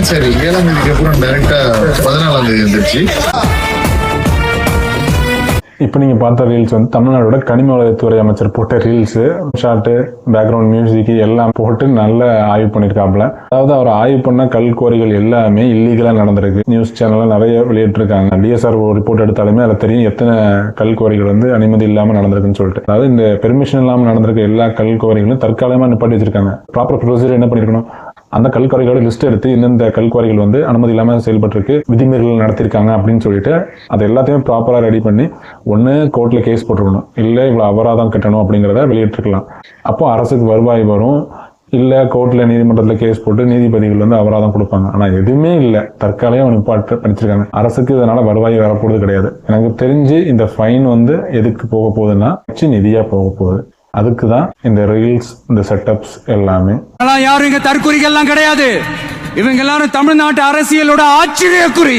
சரி 7ஆம் தேதிக்கு அப்புறம் டைரக்டா 14ஆம் தேதி வந்துருச்சு. இப்போ நீங்கள் பார்த்த ரீல்ஸ் வந்து தமிழ்நாடோட கனிம வளத்துறை அமைச்சர் போட்ட ரீல்ஸு, ஷார்ட்டு, பேக்ரவுண்ட் மியூசிக் எல்லாம் போட்டு நல்ல ஆய்வு பண்ணியிருக்காப்புல. அதாவது அவர் ஆய்வு பண்ண கல்குவாரிகள் எல்லாமே இல்லீகலாக நடந்திருக்கு. நியூஸ் சேனலில் நிறைய வெளியிட்டிருக்காங்க. டிஎஸ்ஆர் ரிப்போர்ட் எடுத்தாலுமே அதில் தெரியும் எத்தனை கல்குவாரிகள் வந்து அனுமதி இல்லாமல் நடந்திருக்குன்னு சொல்லிட்டு. அதாவது இந்த பெர்மிஷன் இல்லாமல் நடந்திருக்க எல்லா கல்குவாரிகளும் தற்காலிகமாக நிப்பாட்டி வச்சிருக்காங்க. ப்ராப்பர் ப்ரொசீஜர் என்ன பண்ணியிருக்கணும், அந்த கல்குவாரிகளோட லிஸ்ட் எடுத்து இந்தந்த கல்குவாரிகள் வந்து அனுமதி இல்லாமல் செயல்பட்டு விதிமீறல்கள் நடத்திருக்காங்க அப்படின்னு சொல்லிட்டு அது எல்லாத்தையும் ப்ராப்பராக ரெடி பண்ணி ஒன்று கோர்ட்டில் கேஸ் போட்டுருக்கணும், இல்லை இவ்வளோ அபராதம் கட்டணும் அப்படிங்கிறத வெளியிட்டிருக்கலாம். அப்போ அரசுக்கு வருவாய் வரும், இல்லை கோர்ட்டில் நீதிமன்றத்தில் கேஸ் போட்டு நீதிபதிகள் வந்து அபராதம் கொடுப்பாங்க. ஆனால் எதுவுமே இல்லை, தற்காலிகம் நிப்பாட்டு பண்ணிச்சிருக்காங்க. அரசுக்கு இதனால் வருவாய் வரப்போகிறது கிடையாது. எனக்கு தெரிஞ்சு இந்த ஃபைன் வந்து எதுக்கு போக போகுதுன்னா நிதியாக போக போகுது. அதுக்கு தான் இந்த ரீல்ஸ், இந்த செட்டப்ஸ் எல்லாமே. யாரும் இங்க தற்குறிகள் எல்லாம் கிடையாது. இவங்க எல்லாரும் தமிழ்நாட்டு அரசியலோட ஆச்சரிய குறி.